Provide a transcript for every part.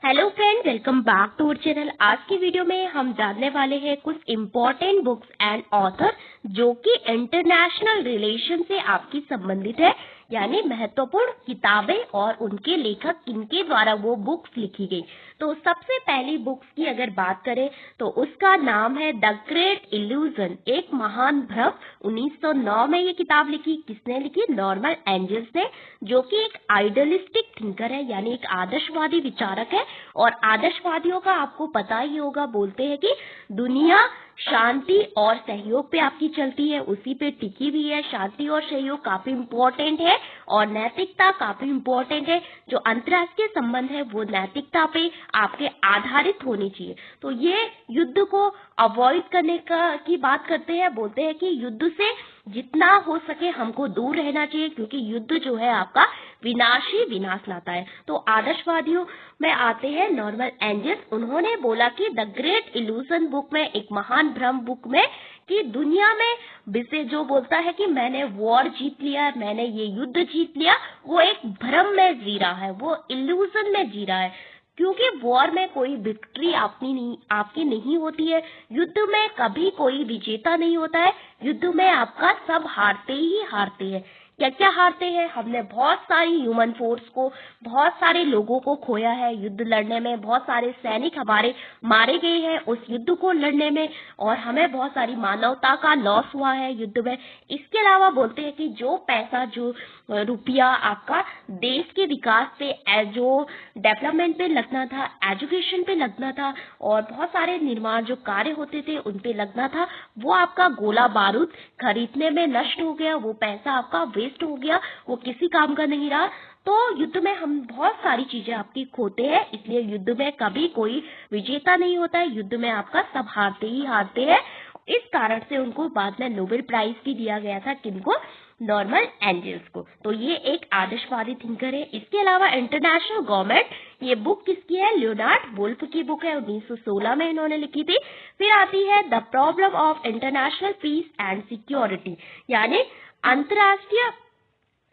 Hello friend, welcome back to our channel. आज की video में हम जानने वाले हैं कुछ इम्पोर्टेंट बुक्स एंड ऑथर जो कि इंटरनेशनल रिलेशन से आपकी संबंधित है, यानी महत्वपूर्ण किताबें और उनके लेखक किनके द्वारा वो बुक्स लिखी गई। तो सबसे पहली बुक्स की अगर बात करें तो उसका नाम है द ग्रेट इल्यूजन, एक महान भ्रम। 1909 में ये किताब लिखी। किसने लिखी? नॉर्मन एंजल्स ने, जो कि एक आइडियलिस्टिक थिंकर है, यानी एक आदर्शवादी विचारक है। और आदर्शवादियों का आपको पता ही होगा, बोलते हैं कि दुनिया शांति और सहयोग पे आपकी चलती है, उसी पे टिकी हुई है। शांति और सहयोग काफी इम्पोर्टेंट है और नैतिकता काफी इम्पोर्टेंट है। जो अंतर्राष्ट्रीय संबंध है वो नैतिकता पे आपके आधारित होनी चाहिए। तो ये युद्ध को अवॉइड करने की बात करते हैं। बोलते हैं कि युद्ध से जितना हो सके हमको दूर रहना चाहिए, क्योंकि युद्ध जो है आपका विनाश लाता है। तो आदर्शवादियों में आते हैं नॉर्मन एंजल्स। उन्होंने बोला कि द ग्रेट इल्यूजन बुक में, एक महान भ्रम बुक में, कि दुनिया में विषय जो बोलता है कि मैंने वॉर जीत लिया, मैंने ये युद्ध जीत लिया, वो एक भ्रम में जी रहा है, वो इल्यूजन में जी रहा है। क्योंकि वॉर में कोई विक्ट्री आपकी नहीं होती है। युद्ध में कभी कोई विजेता नहीं होता है। युद्ध में आपका सब हारते ही हारते हैं। क्या क्या हारते हैं? हमने बहुत सारी ह्यूमन फोर्स को, बहुत सारे लोगों को खोया है युद्ध लड़ने में। बहुत सारे सैनिक हमारे मारे गए हैं उस युद्ध को लड़ने में, और हमें बहुत सारी मानवता का लॉस हुआ है युद्ध में। इसके अलावा बोलते हैं कि जो पैसा, जो रुपया आपका देश के विकास पे, जो डेवलपमेंट पे लगना था, एजुकेशन पे लगना था, और बहुत सारे निर्माण जो कार्य होते थे उन पे लगना था, वो आपका गोला बारूद खरीदने में नष्ट हो गया। वो पैसा आपका वेस्ट हो गया, वो किसी काम का नहीं रहा। तो युद्ध में हम बहुत सारी चीजें आपकी खोते हैं, इसलिए युद्ध में कभी कोई विजेता नहीं होता है। युद्ध में आपका सब हारते ही हारते हैं। इस कारण से उनको बाद में नोबेल प्राइज भी दिया गया था। किनको? नॉर्मन एंजल्स को। तो ये एक आदर्शवादी थिंकर है। इसके अलावा इंटरनेशनल गवर्नमेंट, ये बुक किसकी है? लियोनार्ड वुल्फ की बुक है, 1916 में इन्होंने लिखी थी। फिर आती है the problem of international peace and security, यानी अंतर्राष्ट्रीय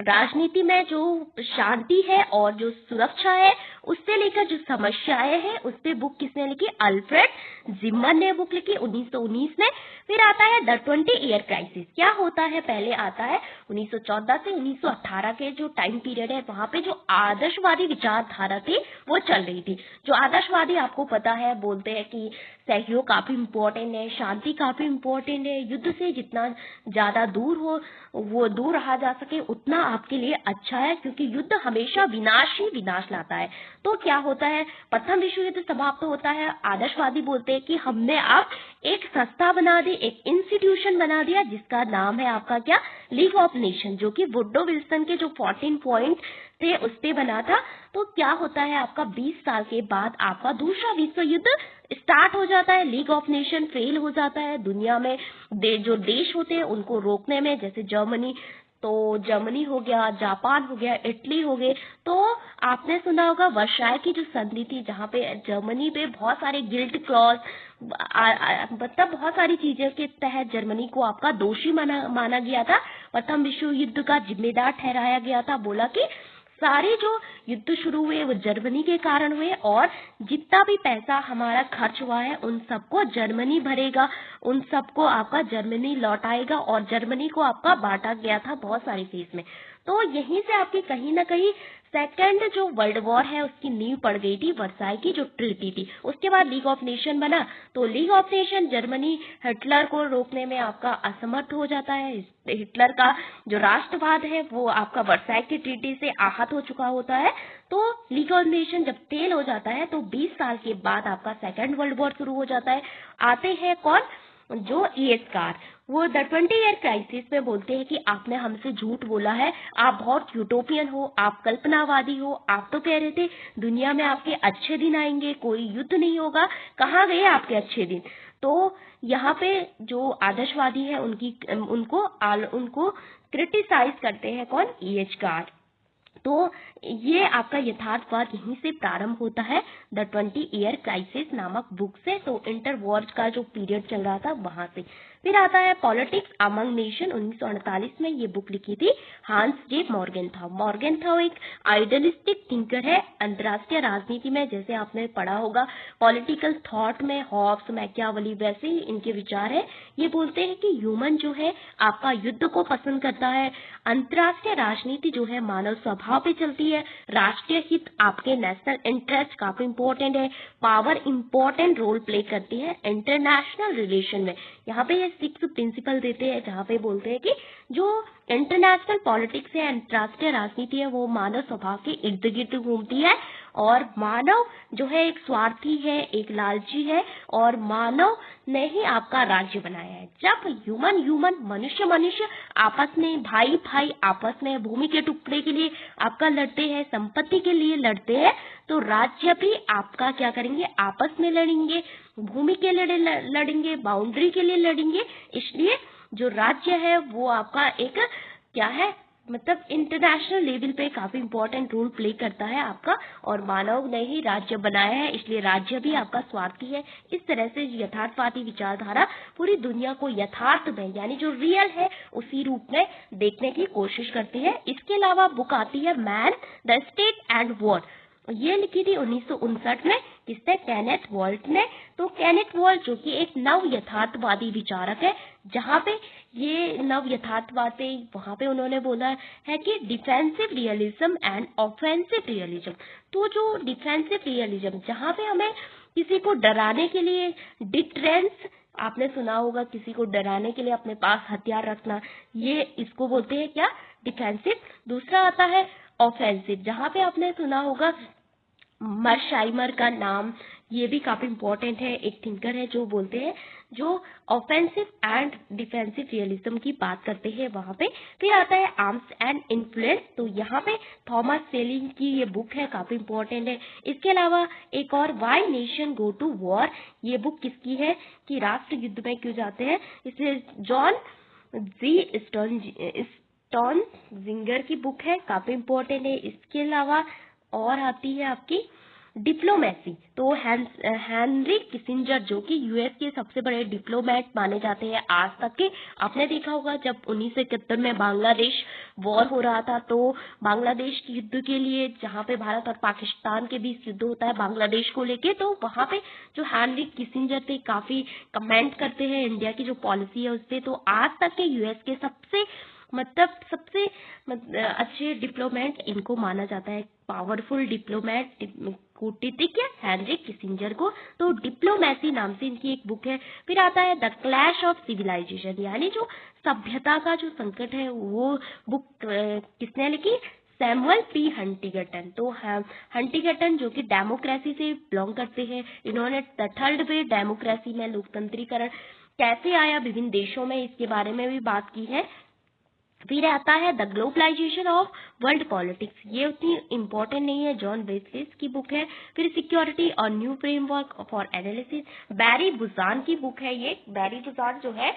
राजनीति में जो शांति है और जो सुरक्षा है, उससे लेकर जो समस्याएं हैं, उस पे बुक किसने लिखी? अल्फ्रेड जिमन ने बुक लिखी 1919 में। फिर आता है द 20 ईयर क्राइसिस। क्या होता है? पहले आता है 1914 से 1918 के जो टाइम पीरियड है, वहां पे जो आदर्शवादी विचारधारा थी वो चल रही थी। जो आदर्शवादी, आपको पता है, बोलते हैं कि सहयोग काफी इम्पोर्टेंट है, शांति काफी इम्पोर्टेंट है, युद्ध से जितना ज्यादा दूर हो, वो दूर रहा जा सके, उतना आपके लिए अच्छा है, क्योंकि युद्ध हमेशा विनाश ही विनाश लाता है। तो क्या होता है? प्रथम विश्व युद्ध समाप्त होता है। आदर्शवादी बोलते हैं कि हमने अब एक संस्था बना दी, एक इंस्टीट्यूशन बना दिया, जिसका नाम है आपका क्या? लीग ऑफ नेशन, जो कि वुडरो विल्सन के जो 14 पॉइंट थे उस पे बना था। तो क्या होता है? आपका 20 साल के बाद आपका दूसरा विश्व युद्ध स्टार्ट हो जाता है। लीग ऑफ नेशन फेल हो जाता है। दुनिया में जो देश होते हैं उनको रोकने में, जैसे जर्मनी हो गया, जापान हो गया, इटली हो गए। तो आपने सुना होगा वर्साय की जो संधि थी, जहाँ पे जर्मनी पे बहुत सारे गिल्ट क्लॉज, मतलब बहुत सारी चीजों के तहत जर्मनी को आपका दोषी माना गया था, प्रथम विश्व युद्ध का जिम्मेदार ठहराया गया था। बोला कि सारे जो युद्ध शुरू हुए वो जर्मनी के कारण हुए, और जितना भी पैसा हमारा खर्च हुआ है उन सबको जर्मनी भरेगा, उन सबको आपका जर्मनी लौटाएगा, और जर्मनी को आपका बांटा गया था बहुत सारे फेज में। तो यहीं से आपकी कहीं ना कहीं सेकेंड जो वर्ल्ड वॉर है उसकी नींव पड़ गई थी, वर्साई की जो ट्रीटी थी। उसके बाद लीग ऑफ नेशन बना। तो league of nation, Germany Hitler को रोकने में आपका असमर्थ हो जाता है। हिटलर का जो राष्ट्रवाद है वो आपका वर्साई की ट्रीटी से आहत हो चुका होता है। तो लीग ऑफ नेशन जब फेल हो जाता है तो 20 साल के बाद आपका सेकेंड वर्ल्ड वॉर शुरू हो जाता है। आते हैं कौन? जो ईएसकार, वो द 20 ईयर क्राइसिस में बोलते हैं कि आपने हमसे झूठ बोला है, आप बहुत यूटोपियन हो, आप कल्पनावादी हो, आप तो कह रहे थे दुनिया में आपके अच्छे दिन आएंगे, कोई युद्ध नहीं होगा, कहाँ गए आपके अच्छे दिन? तो यहाँ पे जो आदर्शवादी है उनको क्रिटिसाइज करते हैं कौन? ईएचकार। तो ये आपका यथार्थवाद यहीं से प्रारंभ होता है। द 20 ईयर क्राइसिस नामक बुक से, तो इंटर वॉर का जो पीरियड चल रहा था वहां से। फिर आता है पॉलिटिक्स अमंग नेशन, 1948 में ये बुक लिखी थी हांस जे मॉर्गेनथाउ। मॉर्गेनथाउ एक आइडियलिस्टिक थिंकर है अंतर्राष्ट्रीय राजनीति में, जैसे आपने पढ़ा होगा पॉलिटिकल थॉट में हॉब्स मैकियावली, वैसे ही इनके विचार है। ये बोलते हैं कि ह्यूमन जो है आपका युद्ध को पसंद करता है, अंतर्राष्ट्रीय राजनीति जो है मानव स्वभाव पे चलती है, राष्ट्रीय हित आपके नेशनल इंटरेस्ट काफी इंपॉर्टेंट है, पावर इंपॉर्टेंट रोल प्ले करती है इंटरनेशनल रिलेशन में। यहाँ पे ये 6 प्रिंसिपल देते हैं, जहाँ पे बोलते हैं कि जो इंटरनेशनल पॉलिटिक्स है, अंतर्राष्ट्रीय राजनीति है, वो मानव स्वभाव के इर्द गिर्द घूमती है, और मानव जो है एक स्वार्थी है, एक लालची है, और मानव ने ही आपका राज्य बनाया है। जब ह्यूमन मनुष्य आपस में, भाई भाई आपस में भूमि के टुकड़े के लिए आपका लड़ते हैं, संपत्ति के लिए लड़ते हैं, तो राज्य भी आपका क्या करेंगे, आपस में लड़ेंगे, भूमि के लिए लड़ेंगे, बाउंड्री के लिए लड़ेंगे। इसलिए जो राज्य है वो आपका एक क्या है, मतलब इंटरनेशनल लेवल पे काफी इंपॉर्टेंट रोल प्ले करता है आपका, और मानव ने ही राज्य बनाया है, इसलिए राज्य भी आपका स्वार्थी है। इस तरह से यथार्थवादी विचारधारा पूरी दुनिया को यथार्थ में, यानी जो रियल है उसी रूप में देखने की कोशिश करती है। इसके अलावा बुक आती है man, the state and war. ये लिखी थी 1959 में, किसने, केनेथ वॉल्ट ने। तो केनेथ वॉल्ट जो कि एक नव यथार्थवादी विचारक है, जहाँ पे ये नव यथार्थवादी, वहां पे उन्होंने बोला है कि defensive realism and offensive realism. तो जो डिफेंसिव रियलिज्म, जहाँ पे हमें किसी को डराने के लिए डिटरेंस, आपने सुना होगा किसी को डराने के लिए अपने पास हथियार रखना, ये इसको बोलते हैं क्या, डिफेंसिव। दूसरा आता है ऑफेंसिव, जहाँ पे आपने सुना होगा मर्शाइमर का नाम, ये भी काफी इंपॉर्टेंट है, एक थिंकर है जो बोलते हैं, जो ऑफेंसिव एंड डिफेंसिव रियलिज्म की बात करते हैं वहां पे। फिर आता है आर्म्स एंड इन्फ्लुएंस, तो यहाँ पे थॉमस सेलिंग की ये बुक है, काफी इंपॉर्टेंट है। इसके अलावा एक और, why nation go to war, ये बुक किसकी है, कि राष्ट्र युद्ध में क्यों जाते हैं, इसे जॉन जी स्टोन जिंगर की बुक है, काफी इंपॉर्टेंट है। इसके अलावा और आती है आपकी डिप्लोमेसी, तो हेनरी किसिंजर जो कि यूएस के सबसे बड़े डिप्लोमेट माने जाते हैं आज तक के। आपने देखा होगा जब 1971 में बांग्लादेश वॉर हो रहा था, तो बांग्लादेश के युद्ध के लिए, जहाँ पे भारत और पाकिस्तान के बीच युद्ध होता है बांग्लादेश को लेके, तो वहां पे जो हेनरी किसिंजर थे काफी कमेंट करते हैं इंडिया की जो पॉलिसी है उस पर। तो आज तक के यूएस के सबसे अच्छे डिप्लोमेट इनको माना जाता है, पावरफुल डिप्लोमेट कूटनीतिज्ञ हेनरी किसिंजर को। तो डिप्लोमेसी नाम से इनकी एक बुक है। फिर आता है द क्लैश ऑफ सिविलाइजेशन, यानी जो सभ्यता का जो संकट है, वो बुक किसने लिखी, सैमुअल पी हंटिंगटन। तो हंटिंगटन जो कि डेमोक्रेसी से बिलोंग करते हैं, इन्होंने द थर्ड वे डेमोक्रेसी में लोकतंत्रीकरण कैसे आया विभिन्न देशों में, इसके बारे में भी बात की है। फिर आता है the globalisation of world politics, ये उतनी इम्पोर्टेंट नहीं है, जॉन वेस्लिस की बुक है। फिर सिक्योरिटी और न्यू फ्रेमवर्क फॉर एनालिसिस, बैरी बुजान की बुक है। ये बैरी बुजान जो है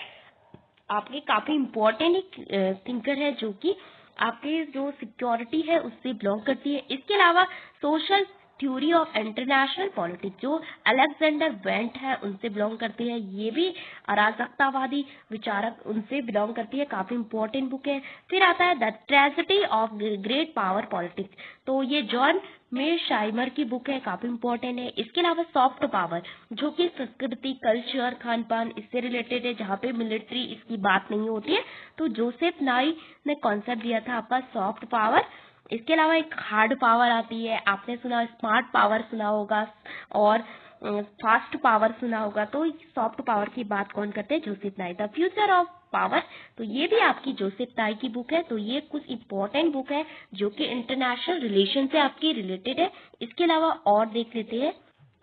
आपके काफी इम्पोर्टेंट एक थिंकर है, जो कि आपके जो सिक्योरिटी है उससे बिलोंग करती है। इसके अलावा social theory of international politics, जो अलेक्जेंडर वेंट है उनसे बिलोंग करती है, ये भी अराजकतावादी विचारक उनसे बिलोंग करती है, काफी इंपॉर्टेंट बुक है। फिर आता है the tragedy of great power politics, तो ये जॉन मेरशाइमर की बुक है, काफी इंपॉर्टेंट है। इसके अलावा सॉफ्ट पावर, जो कि संस्कृति, कल्चर, खान पान इससे रिलेटेड है, जहाँ पे मिलिट्री इसकी बात नहीं होती है, तो जोसेफ नाई ने कॉन्सेप्ट दिया था आपका सॉफ्ट पावर। इसके अलावा एक हार्ड पावर आती है, आपने सुना स्मार्ट पावर सुना होगा, और फास्ट पावर सुना होगा। तो सॉफ्ट पावर की बात कौन करते हैं, जोसेफ नाई। द फ्यूचर ऑफ पावर, तो ये भी आपकी जोसेफ नाई की बुक है। तो ये कुछ इंपॉर्टेंट बुक है जो कि इंटरनेशनल रिलेशन से आपकी रिलेटेड है। इसके अलावा और देख लेते हैं,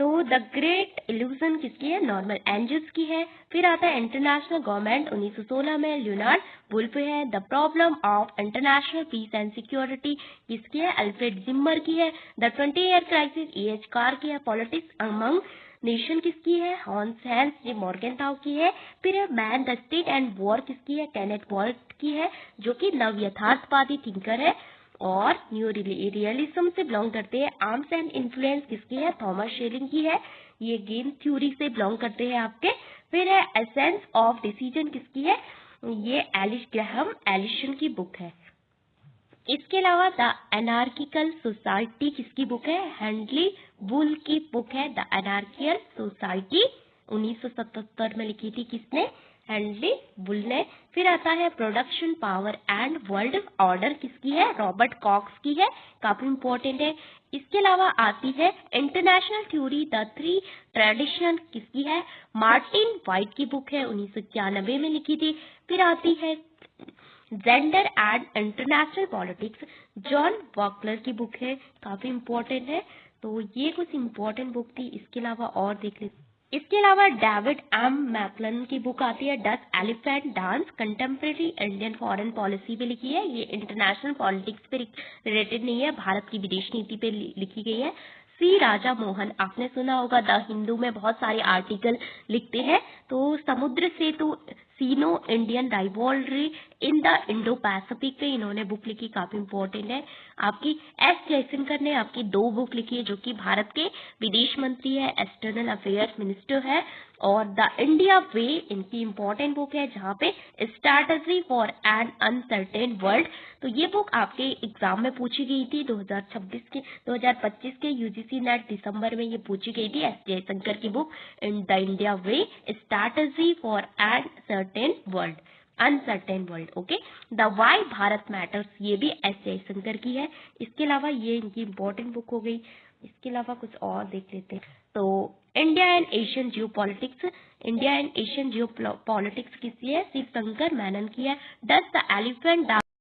तो द ग्रेट इल्यूजन किसकी है, नॉर्मन एंजल्स की है। फिर आता है इंटरनेशनल गवर्नमेंट, 1916 में लियोनार्ड वुल्फ है। The problem of international peace and security किसकी है, अल्फ्रेड जिम्मर की है। The 20 year crisis, E.H. Car की है। पॉलिटिक्स अमंग नेशन किसकी है, हांस जे मॉर्गेनथाउ की है। फिर man the state and war किसकी है, केनेथ वॉल्ट की है, जो कि नव यथार्थवादी थिंकर है। और न्यू रियलिज्म से बिलोंग करते हैं। आर्म्स एंड इन्फ्लुएंस किसकी है? थॉमस शेलिंग की है। ये गेम थ्योरी से बिलोंग करते हैं आपके। फिर है एसेंस ऑफ डिसीजन किसकी है? ये एलिस ग्रैहम एलिसन की बुक है। इसके अलावा द एनार्किकल सोसाइटी किसकी बुक है? हेनरी वुल की बुक है द एनार्किकल सोसाइटी। 1977 में लिखी थी किसने? हेनरी वुल ने। फिर आता है production power and world order किसकी है? रॉबर्ट कॉक्स की है, काफी इंपॉर्टेंट है। इसके अलावा आती है international theory the three tradition किसकी है? मार्टिन वाइट की बुक है, 1991 में लिखी थी। फिर आती है gender and international politics, John वॉकलर की बुक है, काफी इंपॉर्टेंट है। तो ये कुछ इंपॉर्टेंट बुक थी। इसके अलावा और देख लेते। इसके अलावा डेविड एम मैकलन की बुक आती है Dutch elephant dance, contemporary Indian foreign policy पे लिखी है। ये इंटरनेशनल पॉलिटिक्स पे रिलेटेड नहीं है, भारत की विदेश नीति पे लिखी गई है। सी राजा मोहन, आपने सुना होगा, द हिंदू में बहुत सारे आर्टिकल लिखते हैं। तो समुद्र से तो Sino Indian rivalry in the Indo Pacific पे इन्होंने बुक लिखी, काफी इंपॉर्टेंट है। आपकी एस जयशंकर ने आपकी 2 बुक लिखी है, जो कि भारत के विदेश मंत्री है, एक्सटर्नल अफेयर्स मिनिस्टर है। और द इंडिया वे इनकी इंपॉर्टेंट बुक है, जहाँ पे strategy for N uncertain world. तो ये बुक आपके एग्जाम में पूछी गई थी 2025 के यूजीसी नेट दिसंबर में ये पूछी गई थी। एस जयशंकर की book in the India way strategy for an certain world, uncertain world. Okay, the why Bharat matters, ये भी एस जयशंकर की है। इसके अलावा ये इनकी इंपॉर्टेंट बुक हो गई। इसके अलावा कुछ और देख लेते हैं। तो India and Asian Jio politics, India and Asian Jio politics किसकी है? शिव शंकर मेनन की है। Dutch the elephant